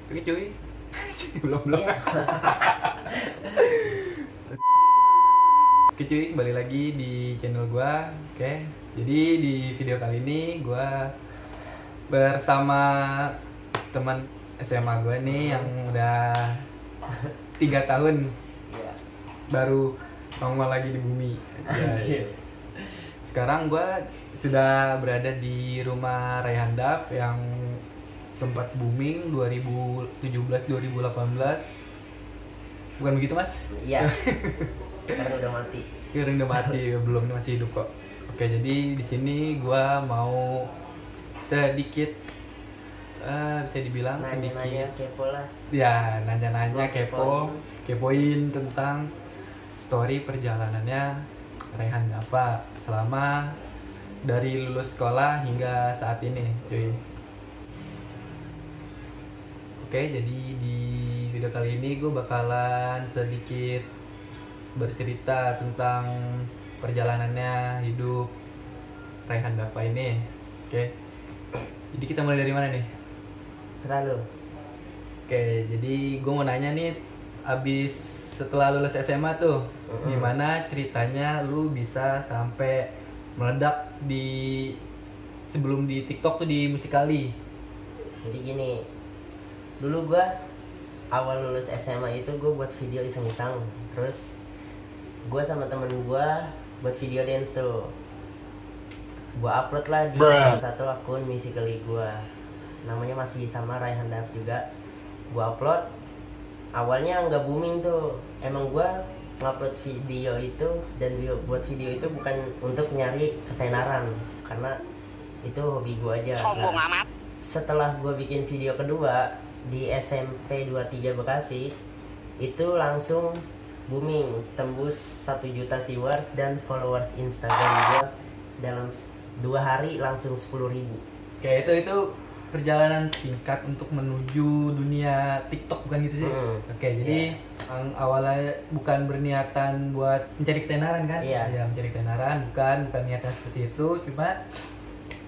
Oke cuy. Belum. Iya. Oke cuy, kembali lagi di channel gua. Oke. Jadi di video kali ini gua bersama teman SMA gua nih yang udah 3 tahun Iya. baru nongol lagi di bumi. Ya. Sekarang gua sudah berada di rumah Raihan Dav yang sempat booming 2017-2018. Bukan begitu, Mas? Iya. Sekarang udah mati. Kira udah mati, belum, masih hidup kok. Oke, jadi di sini gua mau sedikit bisa dibilang Nanya-nanya sedikit kepo lah. ya, nanya-nanya, Kepoin. kepoin tentang story perjalanannya Raihan Dava selama dari lulus sekolah hingga saat ini, cuy. Oke, jadi di video kali ini gue bakalan sedikit bercerita tentang perjalanannya hidup Raihan Dava ini. Oke, jadi kita mulai dari mana nih? Selalu. Oke, jadi gue mau nanya nih, abis setelah lulus SMA tuh, gimana ceritanya lu bisa sampai meledak di sebelum di TikTok tuh di Musical.ly? Jadi gini. Dulu gua awal lulus SMA itu gua buat video iseng-iseng. Terus gua sama temen gua buat video dance tuh. Gua upload lah di salah satu akun Musical.ly gua. Namanya masih sama Raihan Dav juga. Gua upload. Awalnya nggak booming tuh. Emang gua ngupload video itu dan buat video itu bukan untuk nyari ketenaran, karena itu hobi gua aja. Sombong amat. Setelah gua bikin video kedua di SMP 23 Bekasi, itu langsung booming, tembus 1 juta viewers dan followers Instagram gua dalam 2 hari langsung 10.000. Kayak itu perjalanan singkat untuk menuju dunia TikTok, bukan gitu sih? Oke, jadi yang awalnya bukan berniatan buat mencari ketenaran kan? Iya. Ya, mencari ketenaran, bukan niatan seperti itu, cuma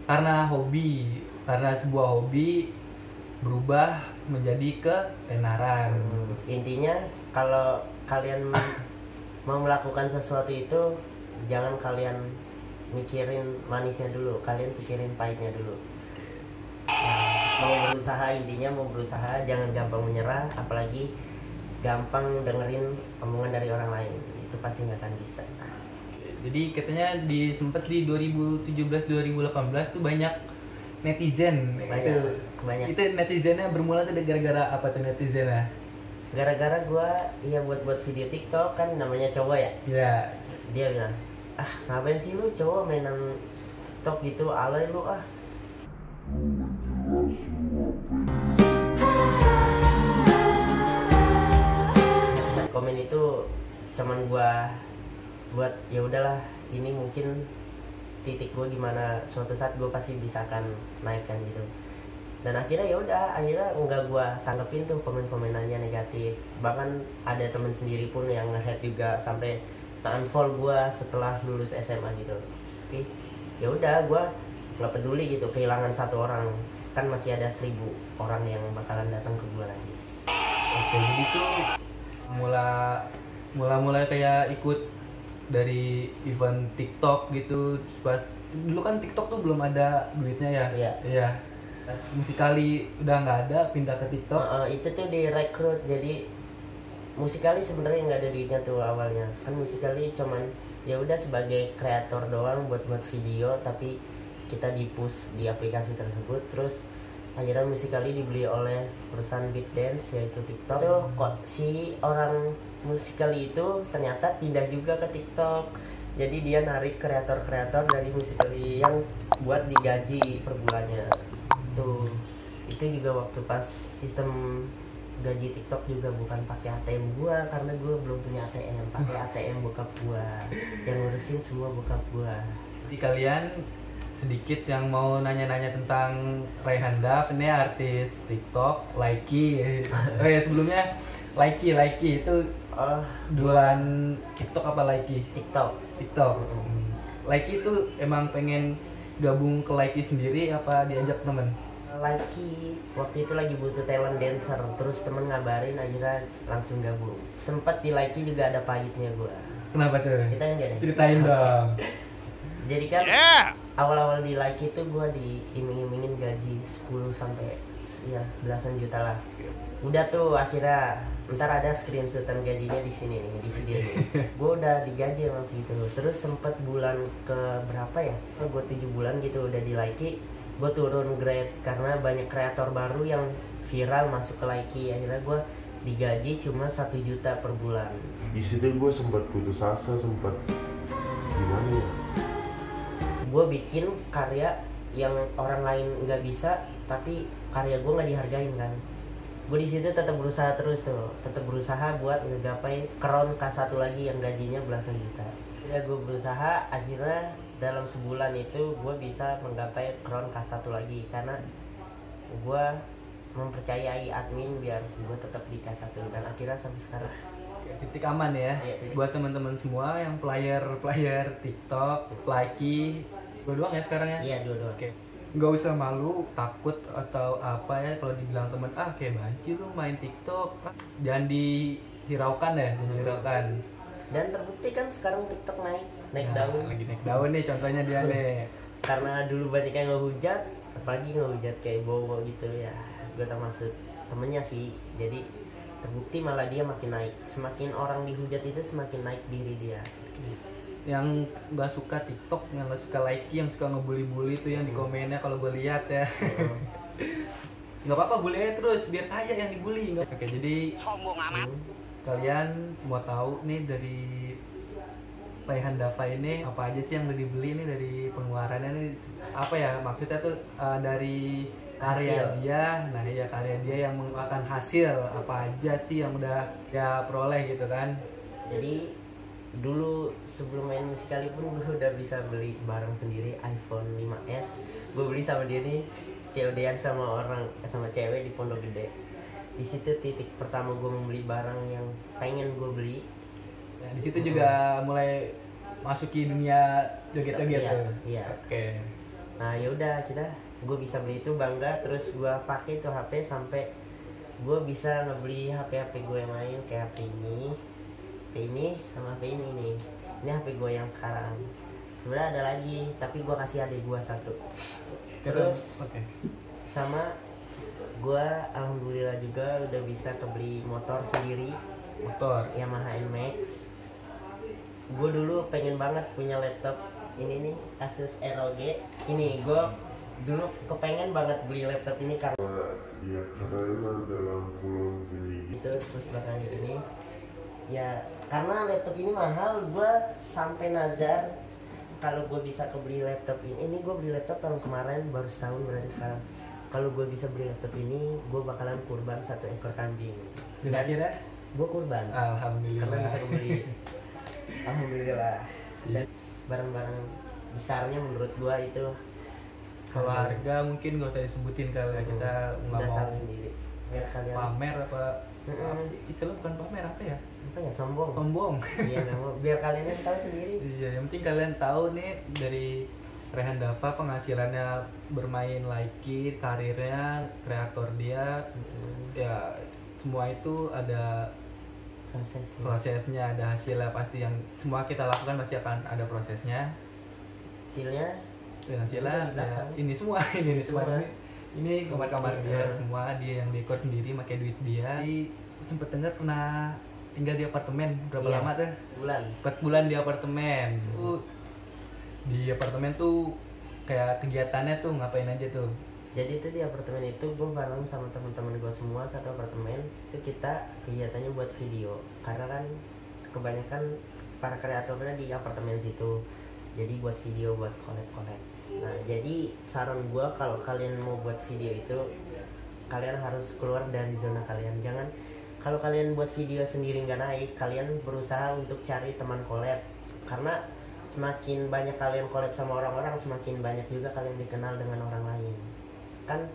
karena hobi, karena sebuah hobi berubah menjadi ketenaran. Intinya kalau kalian mau melakukan sesuatu itu, jangan kalian mikirin manisnya dulu, kalian pikirin pahitnya dulu. Mau berusaha, jangan gampang menyerah, apalagi gampang dengerin omongan dari orang lain, itu pasti nggak akan bisa. Jadi katanya sempet di 2017-2018 tuh banyak netizen. Banyak. Itu netizennya bermula tuh gara-gara apa tuh netizennya? Gara-gara gua buat video TikTok, kan namanya cowok ya. Iya. Dia bilang, ngapain sih lu cowok mainan TikTok gitu, alay lu ah. Komen itu cuman gua buat ya udahlah, ini mungkin titik gua gimana, suatu saat gua pasti bisa akan naikkan gitu. Dan akhirnya enggak gua tanggepin tuh komen-komenannya negatif. Bahkan ada temen sendiri pun yang nge-hate juga sampai unfollow gua setelah lulus SMA gitu. Tapi ya udah, gua nggak peduli gitu, kehilangan 1 orang, kan masih ada 1.000 orang yang bakalan datang ke gua lagi. Oke, jadi tuh mula kayak ikut dari event TikTok gitu. Pas dulu kan TikTok tuh belum ada duitnya ya. Iya. Pas Musical.ly udah nggak ada, pindah ke TikTok. Itu tuh direkrut. Jadi Musical.ly sebenarnya nggak ada duitnya tuh awalnya. Kan Musical.ly cuman ya udah sebagai kreator doang buat video, tapi kita di-push di aplikasi tersebut. Terus akhirnya Musical.ly dibeli oleh perusahaan ByteDance, yaitu TikTok. Tuh kok si orang Musical.ly itu ternyata pindah juga ke TikTok. Jadi dia narik kreator-kreator dari Musical.ly yang buat digaji per bulannya. Tuh, itu juga waktu pas sistem gaji TikTok juga bukan pakai ATM gua, karena gua belum punya ATM, pakai ATM bokap gua. Yang ngurusin semua bokap gua. Jadi kalian sedikit yang mau nanya-nanya tentang Raihan Dav, ini artis TikTok, Likee. Oh ya, sebelumnya Likee itu duluan TikTok apa Likee? TikTok. Likee itu emang pengen gabung ke Likee sendiri apa diajak temen? Lagi waktu itu lagi butuh talent dancer, terus temen ngabarin akhirnya langsung gabung. Sempet di Laiki juga ada pahitnya gua. Kenapa tuh? Kita enggak deh. Ceritain dong. Jadi kan awal-awal di Laiki itu gua diiming-imingin gaji 10 sampai ya belasan juta lah. Udah tuh akhirnya ntar ada screenshotan gajinya di sini nih di video ini. Gue udah digaji emang segitu. Terus sempet bulan ke berapa ya? Gue 7 bulan gitu udah di Laiki. Gue turun grade karena banyak kreator baru yang viral masuk ke Laiki. Akhirnya gue digaji cuma 1 juta per bulan. Di situ gue sempat putus asa, sempat gimana ya? Gue bikin karya yang orang lain nggak bisa, tapi karya gue nggak dihargain kan. Gue di situ tetap berusaha terus tuh, tetap berusaha buat ngegapai crown K1 lagi yang gajinya belasan juta. Ya gue berusaha, akhirnya dalam sebulan itu gue bisa menggapai crown K1 lagi karena gue mempercayai admin biar gue tetap di K1 dan akhirnya sampai sekarang. Titik aman ya, titik. buat teman-teman semua yang player TikTok, Laiki, gue doang ya sekarang ya. Iya dua-dua. Oke, nggak usah malu, takut atau apa ya kalau dibilang teman kayak banci lu main TikTok, jangan dihiraukan ya, jangan dihiraukan. Dan terbukti kan sekarang TikTok naik Nah, daun. lagi naik daun nih contohnya dia nih. Karena dulu banyak yang ngehujat, apalagi ngehujat kayak Bowo gitu ya, gue termasuk temennya sih. Jadi terbukti malah dia makin naik. Semakin orang dihujat itu semakin naik diri dia. Yang nggak suka TikTok, yang nggak suka Laiki, yang suka ngebully-bully tuh yang di komennya kalau gue lihat ya. Nggak apa-apa, bully aja terus biar kaya yang dibully. Oke, jadi Sombong amat. kalian mau tahu nih dari Raihan Dava ini apa aja sih yang udah dibeli nih dari pengeluarannya nih, apa ya maksudnya tuh dari karya Hasil. dia. Nah iya, karya dia yang mengeluarkan hasil apa aja sih yang udah dia peroleh gitu kan. Jadi dulu sebelum main musikali pun gue udah bisa beli barang sendiri, iPhone 5s. Gue beli sama dia nih, COD-an sama sama cewek di Pondok Gede. Di situ titik pertama gue membeli barang yang pengen gue beli. Ya, di situ juga mulai masuki dunia joget-joget Iya, tuh. iya. Oke. Nah ya udah gue bisa beli itu, bangga. Terus gue pakai tuh HP sampai gue bisa ngebeli HP gue yang lain kayak HP ini sama HP ini nih. Ini HP gue yang sekarang. Sebenarnya ada lagi tapi gue kasih adik gue satu. Terus oke. sama gue alhamdulillah juga udah bisa kebeli motor sendiri, Motor. Yamaha NMAX. Gue dulu pengen banget punya laptop ini nih, Asus ROG. Ini gue dulu kepengen banget beli laptop ini karena Dia keren dalam pulau sini. itu. Terus belakangan ini ya karena laptop ini mahal, gue sampai nazar kalau gue bisa kebeli laptop ini gue beli laptop tahun kemarin baru setahun, berarti sekarang kalau gue bisa beli laptop ini gue bakalan kurban 1 ekor kambing. Dan akhirnya Gue kurban alhamdulillah. karena bisa kebeli. Alhamdulillah. Dan barang-barang besarnya menurut gue itu Kalau harga mungkin gak usah disebutin kali ya, kita nggak udah mau tahu sendiri biar kalian pamer apa Mm-mm. istilah bukan pamer apa ya, apa ya, sombong. sombong. Iya, nggak mau, biar kalian yang tahu sendiri. Iya, yang penting kalian tahu nih dari Raihan Dava penghasilannya bermain Laiki, karirnya, kreator dia, ya semua itu ada prosesnya, ada hasilnya pasti. Yang semua kita lakukan pasti akan ada prosesnya. Hasilnya Dan hasilnya Di ya, belakang. ini semua ini semua Semua. ini kamar-kamar Oke. dia semua, dia yang dekor sendiri pakai duit dia. Jadi sempet dengar pernah tinggal di apartemen berapa Iya. lama tuh? bulan 4 bulan di apartemen. Di apartemen tuh kayak kegiatannya tuh ngapain aja tuh? jadi itu di apartemen itu gue bareng sama teman-teman gue semua satu apartemen. Itu kita kegiatannya buat video karena kan kebanyakan para kreatornya di apartemen situ, jadi buat video, buat collab. Nah jadi saran gue kalau kalian mau buat video itu kalian harus keluar dari zona kalian. Jangan, kalau kalian buat video sendiri nggak naik, kalian berusaha untuk cari teman collab, karena semakin banyak kalian collab sama orang-orang, semakin banyak juga kalian dikenal dengan orang lain. Kan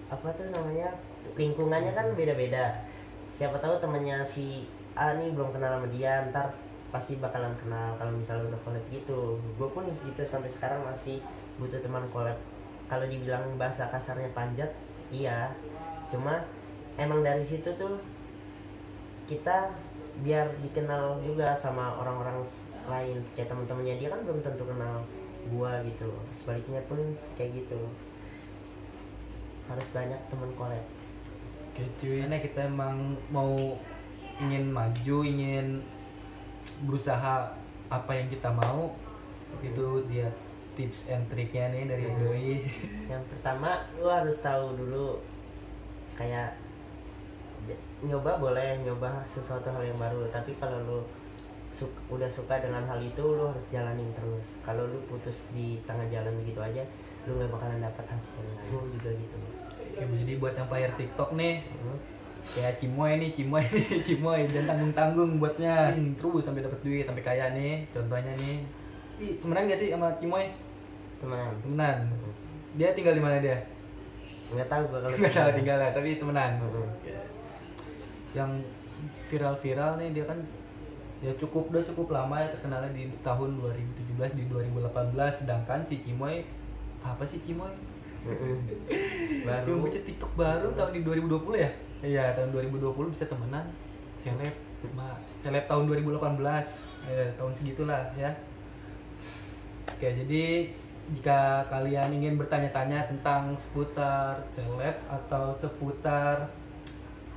apa tuh namanya, lingkungannya kan beda-beda. Siapa tahu temennya si A nih belum kenal sama dia, ntar pasti bakalan kenal kalau misalnya udah collab gitu. Gue pun gitu sampai sekarang masih butuh teman collab kalau dibilang bahasa kasarnya panjat, iya. Cuma emang dari situ tuh kita biar dikenal juga sama orang-orang lain, kayak teman-temannya dia kan belum tentu kenal gua gitu. Sebaliknya pun kayak gitu. Harus banyak teman collab. Oke cuy, karena kita emang mau ingin maju, ingin berusaha apa yang kita mau, itu dia tips and triknya nih dari Doi. Yang pertama lu harus tahu dulu kayak nyoba boleh nyoba sesuatu hal yang baru, tapi kalau lu udah suka dengan hal itu lu harus jalanin terus. Kalau lu putus di tengah jalan begitu aja, lu nggak bakalan dapat hasilnya. Gue juga gitu. Oke, jadi buat yang player TikTok nih, kayak Cimoy nih, Cimoy jangan tanggung-tanggung buatnya terus sampai dapat duit, sampai kaya nih. Contohnya nih, temenan gak sih sama Cimoy? Temenan. Dia tinggal di mana dia? Nggak tahu gua kalau Nggak tahu tinggalnya, tapi temenan. Hmm. Yang viral-viral nih dia kan ya udah cukup lama ya, terkenalnya di tahun 2017, di 2018, sedangkan si Cimoy apa sih Cimoy? Baru Cuma baca TikTok baru tahun di 2020 ya? Iya, tahun 2020 bisa temenan. Seleb tahun 2018. Tahun segitulah ya. Oke, jadi jika kalian ingin bertanya-tanya tentang seputar seleb atau seputar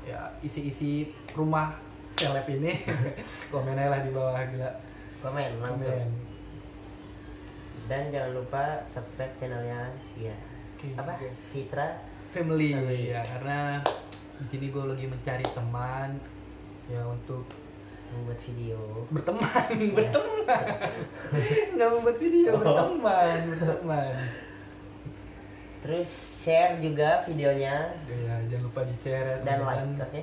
ya isi-isi rumah seleb ini, komen aja lah di bawah, gila. komen langsung. Komen. Dan jangan lupa subscribe channelnya ya. Oke. Apa? Fitra Family. Family. Ya, karena di sini gue lagi mencari teman ya untuk membuat video. berteman. Nggak membuat video, berteman. Terus share juga videonya Ya, jangan lupa di share dan like, oke?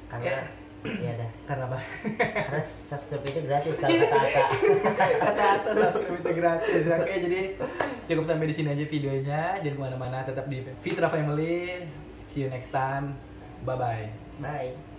Karena ya dah. Karena apa? Karena subscribe itu gratis kalau kata-kata. Kata-kata subscribe itu gratis. Oke, jadi cukup sampai di sini aja videonya. Jangan kemana-mana, tetap di Fitra Family. See you next time. Bye bye. Bye.